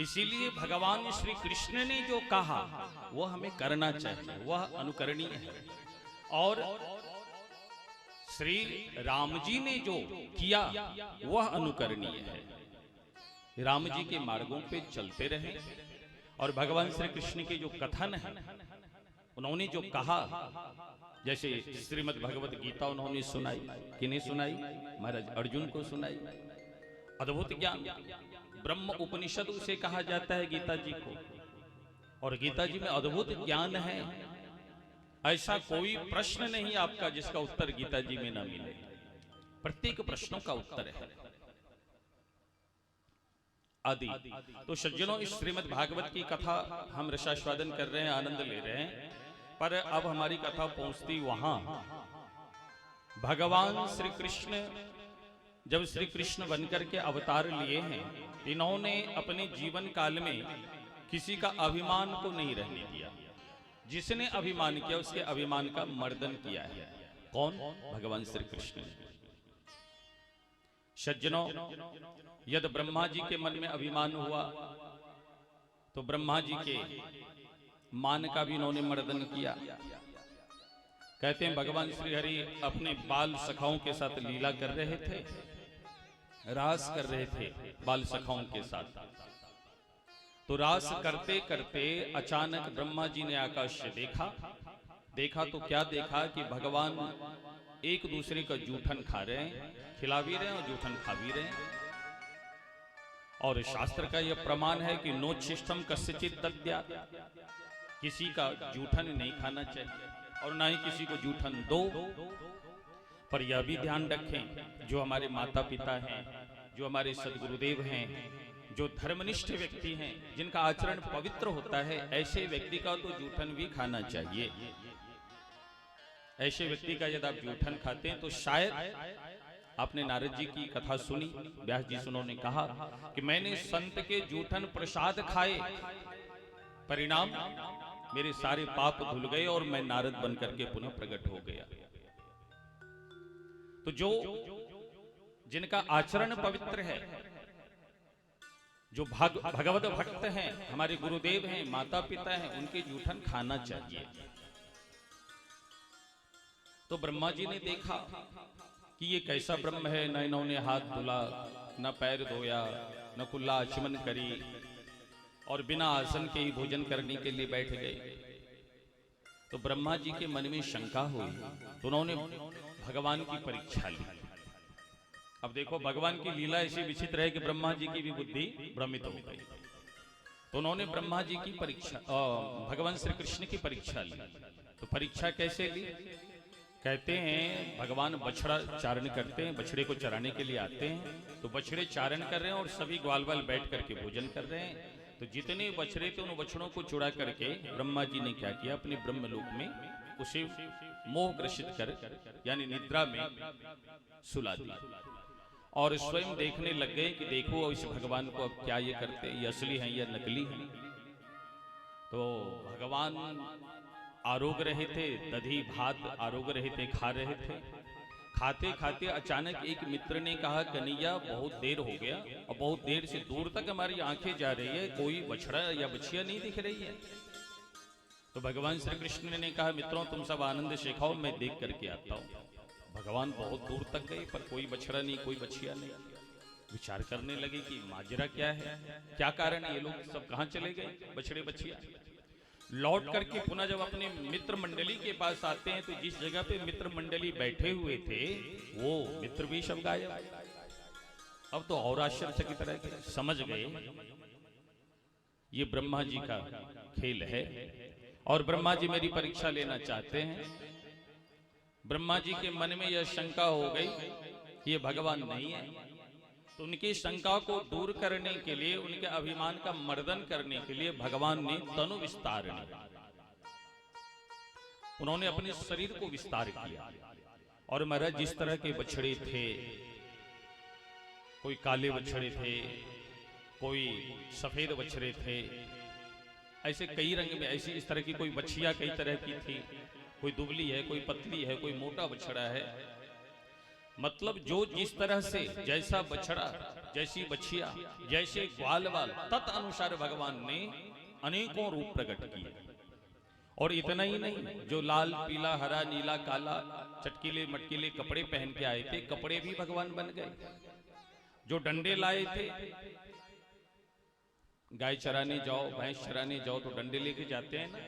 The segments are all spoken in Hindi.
इसीलिए भगवान श्री कृष्ण ने जो कहा वह हमें करना चाहिए, वह अनुकरणीय है। और श्री राम जी ने जो किया वह अनुकरणीय है। राम जी के मार्गों पे चलते रहे और भगवान श्री कृष्ण के जो कथन है, उन्होंने जो कहा, जैसे श्रीमद् भगवत गीता उन्होंने सुनाई, किन्हें सुनाई? महाराज अर्जुन को सुनाई। अद्भुत ज्ञान, ब्रह्म उपनिषद उसे कहा जाता है गीता जी को, और गीता जी में अद्भुत ज्ञान है। ऐसा कोई प्रश्न नहीं आपका जिसका उत्तर गीता जी में ना मिले, प्रत्येक प्रश्नों का उत्तर है आदि। तो सज्जनों, इस श्रीमद् भागवत की कथा हम रसास्वादन कर रहे हैं, आनंद ले रहे हैं, पर अब हमारी कथा पहुंचती वहां भगवान श्री कृष्ण जब श्री कृष्ण बनकर के अवतार लिए हैं, इन्होंने अपने जीवन काल में किसी का अभिमान को नहीं रहने दिया। जिसने अभिमान किया उसके अभिमान का मर्दन किया है। कौन? भगवान श्री कृष्ण ने। सज्जनों, यदि ब्रह्मा जी के मन में अभिमान हुआ तो ब्रह्मा जी के मान का भी इन्होंने मर्दन किया। कहते हैं भगवान श्री हरि अपने बाल सखाओं के साथ लीला कर रहे थे, रास कर रहे थे बाल सखाओं के साथ। तो रास करते करते अचानक ब्रह्मा जी ने आकाश से देखा तो क्या देखा कि भगवान एक दूसरे का जूठन खा रहे हैं, खिला भी रहे हैं और जूठन खा भी रहे हैं। और शास्त्र का यह प्रमाण है कि नोच्छिष्टम कस्यचित् दद्यात्, किसी का जूठन नहीं खाना चाहिए और ना ही किसी को जूठन दो। पर यह भी ध्यान रखें, जो हमारे माता पिता हैं, जो हमारे सदगुरुदेव हैं, जो धर्मनिष्ठ व्यक्ति हैं, जिनका आचरण पवित्र होता है, ऐसे व्यक्ति का तो जूठन भी खाना चाहिए। ऐसे व्यक्ति का यदि आप जूठन खाते हैं तो शायद आपने नारद जी की कथा सुनी, व्यास जी से उन्होंने कहा कि मैंने संत के जूठन प्रसाद खाए, परिणाम मेरे सारे पाप धुल गए और मैं नारद बनकर के पुनः प्रकट हो गया। तो जो जिनका आचरण पवित्र है, जो भगवत भक्त हैं, हमारे गुरुदेव हैं, माता पिता हैं, उनके जूठन खाना चाहिए। तो ब्रह्मा जी ने देखा कि ये कैसा ब्रह्म है, न इन्होंने हाथ धुला, न पैर धोया, न कुल्ला आचमन करी और बिना आसन के ही भोजन करने के लिए बैठ गए। तो ब्रह्मा जी के मन में शंका हुई, तो उन्होंने भगवान की परीक्षा ली। अब देखो, भगवान की लीला ऐसी विचित्र है कि ब्रह्मा जी की भी बुद्धि भ्रमित हो गई। तो उन्होंने ब्रह्मा जी की परीक्षा, भगवान श्री कृष्ण की परीक्षा ली। तो परीक्षा कैसे ली? कहते हैं भगवान बछड़ा चारण करते हैं, बछड़े को चराने के लिए आते हैं। तो बछड़े चारण कर रहे हैं और सभी ग्वाल बाल बैठ करके भोजन कर रहे हैं। तो जितने बछड़े थे उन बछड़ों को चुरा करके ब्रह्मा जी ने क्या किया, अपने ब्रह्मलोक में उसे मोह ग्रसित कर, यानी निद्रा में सुला दिया और स्वयं देखने लग गए कि देखो इस भगवान को अब क्या ये करते, ये असली हैं या नकली हैं। तो भगवान आरोग रहे थे, दधी भात आरोग रहे थे, खा रहे थे। खाते खाते अचानक एक मित्र ने कहा, कन्हैया बहुत देर हो गया और बहुत देर से दूर तक हमारी आंखें जा रही है, कोई बछड़ा या बछिया नहीं दिख रही है। तो भगवान श्री कृष्ण ने कहा, मित्रों तुम सब आनंद से खाओ, मैं देख करके आता हूँ। भगवान बहुत दूर तक गए पर कोई बछड़ा नहीं, कोई बछिया नहीं। विचार करने लगे कि माजरा क्या है, क्या कारण है, ये लोग सब कहाँ चले गए बछड़े बछिया। लौट करके पुनः जब अपने मित्र मंडली के पास आते हैं तो जिस जगह पे मित्र मंडली बैठे हुए थे वो मित्र भी सब गायब। अब तो और आश्चर्यचकित रह गए, समझ गए ये ब्रह्मा जी का खेल है और ब्रह्मा जी मेरी परीक्षा लेना चाहते हैं। ब्रह्मा जी के मन में यह शंका हो गई कि ये भगवान नहीं है। तो उनकी शंका को दूर करने के लिए, उनके अभिमान का मर्दन करने के लिए भगवान ने तनु विस्तार किया। उन्होंने अपने शरीर को विस्तार किया और महाराज जिस तरह के बछड़े थे, कोई काले बछड़े थे, कोई सफेद बछड़े थे, ऐसे कई रंग में, ऐसी इस तरह की कोई बछिया कई तरह की थी, कोई दुबली है, कोई पतली है, कोई मोटा बछड़ा है। मतलब जो जिस तरह से जैसा बछड़ा, जैसी बछिया, जैसे ग्वाल वाल, तत् अनुसार भगवान ने अनेकों रूप प्रकट किए। और इतना ही नहीं, जो लाल पीला हरा नीला काला चटकीले मटकीले कपड़े पहन के आए थे, कपड़े भी भगवान बन गए। जो डंडे लाए थे, गाय चराने जाओ भैंस चराने जाओ तो डंडे लेके जाते हैं ना,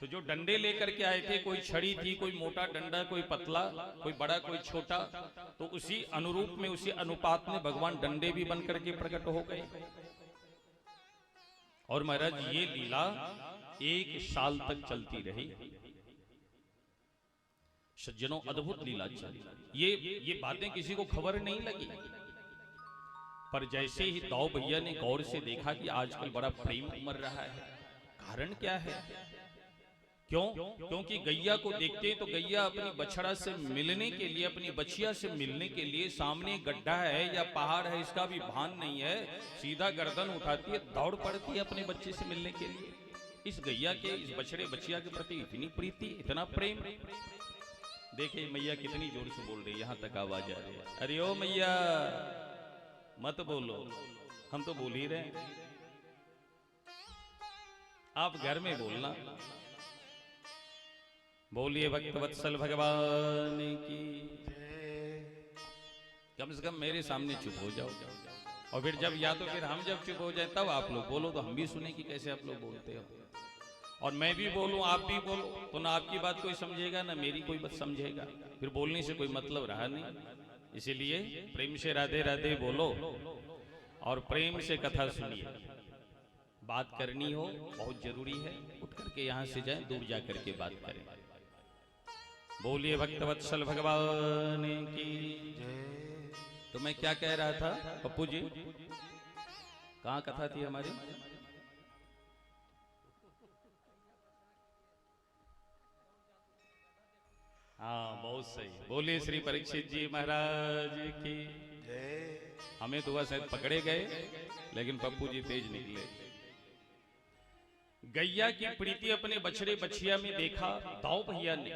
तो जो डंडे लेकर के आए थे, कोई छड़ी थी, कोई मोटा डंडा, कोई पतला, कोई बड़ा, कोई छोटा, तो उसी अनुरूप में, उसी अनुपात में भगवान डंडे भी बन करके प्रकट हो गए। और महाराज ये लीला 1 साल तक चलती रही। सज्जनों, अद्भुत लीला चली। ये बातें किसी को खबर नहीं लगी, पर जैसे ही दाऊ भैया ने गौर से देखा कि आजकल बड़ा प्रेम उमड़ रहा है, कारण क्या है? क्यों? क्योंकि गैया को देखते हैं तो गैया अपनी बछड़ा से मिलने के लिए, अपनी बछिया से मिलने के लिए, सामने गड्ढा है या पहाड़ है इसका भी भान नहीं है, सीधा गर्दन उठाती है, दौड़ पड़ती है अपने बच्चे से मिलने के लिए। इस गैया के, इस बछड़े बछिया के प्रति इतनी प्रीति, इतना प्रेम। देखिए मैया कितनी जोर से बोल रही है, यहां तक आवाज आ रही है। अरे ओ मैया मत बोलो, हम तो बोल ही रहे, आप घर में बोलना। बोलिए भक्त वत्सल भगवान की। कम से कम मेरे सामने चुप हो जाओ, और फिर जब, या तो फिर हम जब चुप हो जाए तब आप लोग बोलो, तो हम भी सुने कि कैसे आप लोग बोलते हो। और मैं भी बोलूं, आप भी बोलो, तो ना आपकी बात कोई समझेगा ना मेरी कोई बात समझेगा, फिर बोलने से कोई मतलब रहा नहीं। इसीलिए प्रेम से राधे राधे बोलो और प्रेम से कथा सुनिए। बात करनी हो बहुत जरूरी है, उठ करके यहां से जाएं, दूर जा करके बात करें। बोलिए भक्तवत्सल भगवान की। तो मैं क्या कह रहा था पप्पू जी, कहाँ कथा थी हमारी? हाँ बहुत सही। बोलिए श्री परीक्षित जी महाराज की। हमें तो वह शायद पकड़े गए, लेकिन पप्पू जी तेज निकले। गैया की प्रीति अपने बछड़े बछिया में देखा दाऊ भैया ने,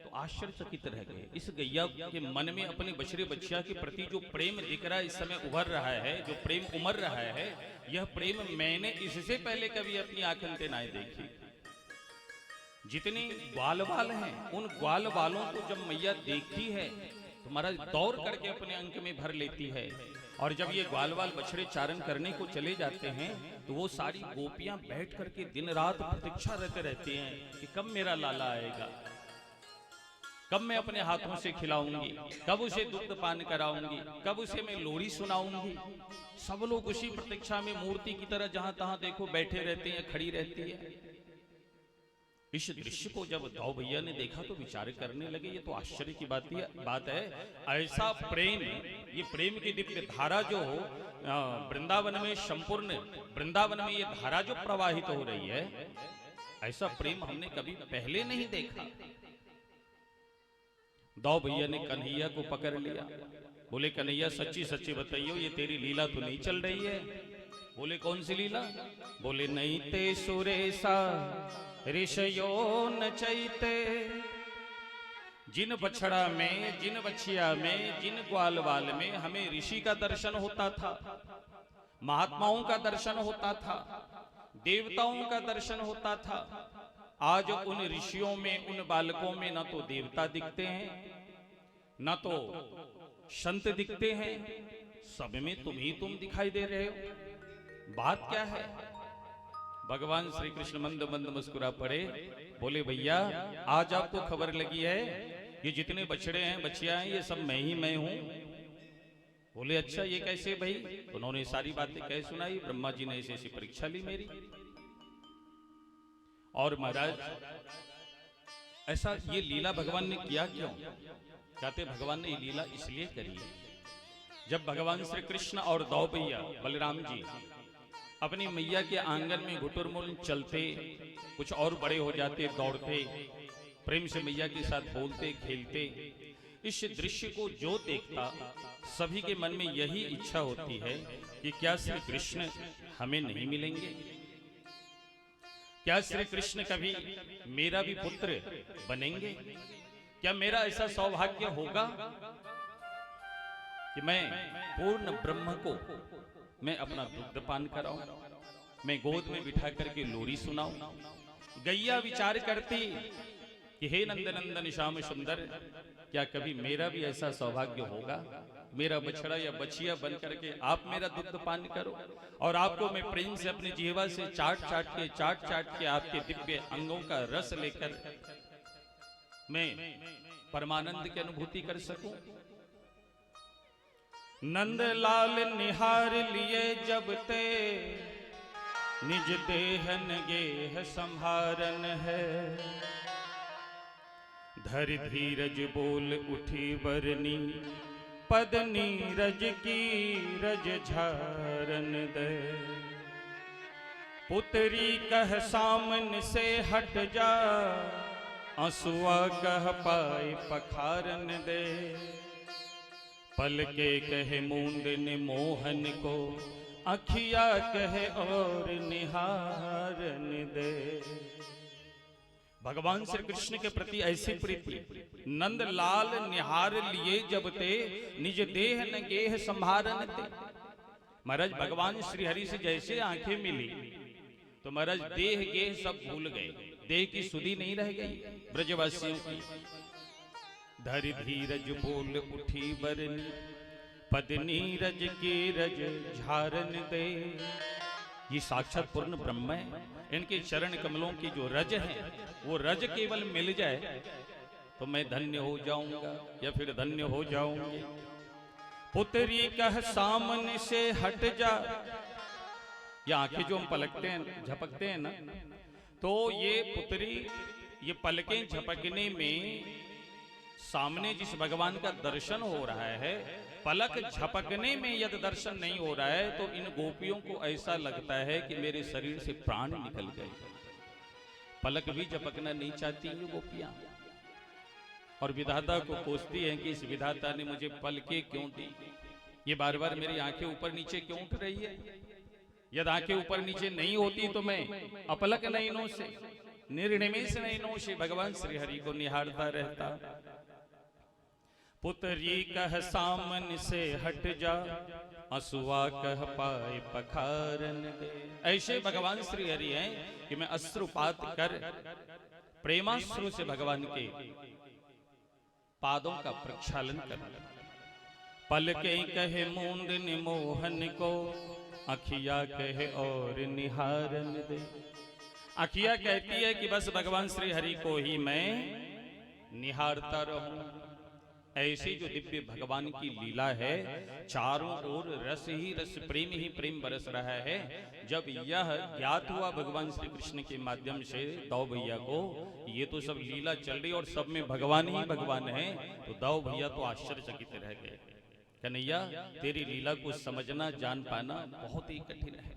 तो आश्चर्यचकित रह गए। इस गैया के मन में अपने बछड़े बछिया के प्रति जो प्रेम दिख रहा है, इस समय उभर रहा है, जो प्रेम उमड़ रहा है, यह प्रेम मैंने इससे पहले कभी अपनी आंखों से नहीं देखी। जितने ग्वाल वाल हैं, उन ग्वाल वालों को जब मैया देखती है तो महाराज दौड़ करके अपने अंक में भर लेती है। और जब ये ग्वाल वाल बछड़े चारण करने को चले जाते हैं तो वो सारी गोपियां बैठ करके दिन रात प्रतीक्षा रहती हैं कि कब मेरा लाला आएगा, कब मैं अपने हाथों से खिलाऊंगी, कब उसे दुग्ध पान कराऊंगी, कब उसे मैं लोरी सुनाऊंगी। सब लोग उसी प्रतीक्षा में मूर्ति की तरह जहां तहां देखो बैठे रहते हैं, खड़ी रहती है। इस दृश्य को जब दाऊ भैया ने देखा तो विचार करने लगे, ये तो आश्चर्य की बात है। ऐसा प्रेम, ये प्रेम की दिव्य धारा जो वृंदावन में, संपूर्ण वृंदावन में ये धारा जो प्रवाहित हो रही है, ऐसा प्रेम हमने कभी पहले नहीं देखा। दाऊ भैया ने कन्हैया को पकड़ लिया, बोले कन्हैया सच्ची सच्ची बताइयो, ये तेरी लीला तो नहीं चल रही है। बोले कौन सी लीला? बोले नहीं ते सुरेशा ऋषयो न चैते। जिन बछड़ा में, जिन बछिया में, जिन ग्वाल वाल में हमें ऋषि का दर्शन होता था, महात्माओं का दर्शन होता था, देवताओं का दर्शन होता था, आज उन ऋषियों में, उन बालकों में न तो देवता दिखते हैं, न तो संत दिखते हैं, सब में तुम ही तुम दिखाई दे रहे हो। बात क्या है? भगवान श्री कृष्ण मंद मंद मुस्कुरा पड़े, बोले भैया आज आपको खबर लगी है, ये जितने बछड़े हैं बछिया हैं ये सब मैं हूं। बोले अच्छा ये कैसे भाई? उन्होंने सारी बातें कह सुनाई। ब्रह्मा जी ने ऐसी परीक्षा ली मेरी। और महाराज ऐसा ये लीला भगवान ने किया क्यों? कहते भगवान ने ये लीला इसलिए करी है, जब भगवान श्री कृष्ण और दाऊ भैया बलराम जी अपनी मैया के आंगन में घुटुरमुल चलते, कुछ और बड़े हो जाते, दौड़ते, प्रेम से मैया के साथ बोलते खेलते, इस दृश्य को जो देखता सभी के मन में यही इच्छा होती है कि क्या श्री कृष्ण हमें नहीं मिलेंगे? क्या श्री कृष्ण कभी मेरा भी पुत्र बनेंगे? क्या मेरा ऐसा सौभाग्य होगा? कि मैं पूर्ण ब्रह्म को मैं अपना दुग्ध पान कराऊं, मैं गोद में बिठा करके लोरी सुनाऊं। गैया विचार करती कि हे नंद नंदन श्याम सुंदर, क्या कभी मेरा भी ऐसा सौभाग्य होगा, मेरा बछड़ा या बछिया बन करके आप मेरा दुग्ध पान करो और आपको मैं प्रेम से अपनी जीवा से चाट चाट के आपके दिव्य अंगों का रस लेकर मैं परमानंद की अनुभूति कर सकूं। नंद लाल निहार लिए जब ते निज देहन गेह संहारन है, धर धीरज बोल उठी बरनी पद नीरज की रज झारन दे। पुत्री कह सामन से हट जा, आंसुआ कह पाए पखारन दे। पल के कहे मूंद ने मोहन को, अखिया कहे और निहारन दे। भगवान श्री कृष्ण के प्रति ऐसी प्रीति, नंद लाल निहार लिए जब ते निज देह न गेह संभारन ते। महाराज भगवान श्री हरि से जैसे आंखें मिली तो महाराज देह गेह सब भूल गए, देह की सुधि नहीं रह गई ब्रजवासियों की। धरि धीरज बोल उठी बरनी पद नीरज की रज झारन दे। ये साक्षात पूर्ण ब्रह्म है, इनके चरण कमलों की जो रज है वो रज केवल मिल जाए तो मैं धन्य हो जाऊंगा या फिर धन्य हो जाऊंगी। पुत्री कह सामने से हट जा, ये आंखें जो हम पलकते हैं झपकते हैं ना, तो ये पुत्री ये पलकें झपकने में सामने जिस भगवान का दर्शन हो रहा है, पलक झपकने में यदि दर्शन नहीं हो रहा है तो इन गोपियों को ऐसा लगता है कि मेरे शरीर से प्राण निकल गए। पलक भी झपकना नहीं चाहती ये गोपियां और विधाता को कोसती हैं कि इस विधाता ने मुझे पलकें क्यों दी, ये बार बार मेरी आंखें ऊपर नीचे क्यों उठ रही है। यदि आंखें ऊपर नीचे नहीं होती तो मैं अपलक नयनों से निर्निमेष नयनों से भगवान श्री हरि को निहारता रहता। पुत्री कह सामन से हट जा, असुआ कह पाए पखारन दे। ऐसे भगवान श्री हरि हैं कि मैं अश्रुपात कर प्रेमाश्रु से भगवान के पादों का प्रक्षालन कर। पलके कहे मूंद निमोहन को, अखिया कहे और निहारन दे। अखिया कहती है कि बस भगवान श्री हरि को ही मैं निहारता रहूं। ऐसी जो दिव्य भगवान की लीला है, चारों ओर रस ही रस ही प्रेम बरस रहा है। जब यह ज्ञात हुआ भगवान श्री कृष्ण के माध्यम से दाऊ भैया को, ये तो सब लीला चल रही और सब में भगवान ही भगवान है, तो दाऊ भैया तो आश्चर्यचकित रह गए। कन्हैया तेरी लीला को समझना जान पाना बहुत ही कठिन है।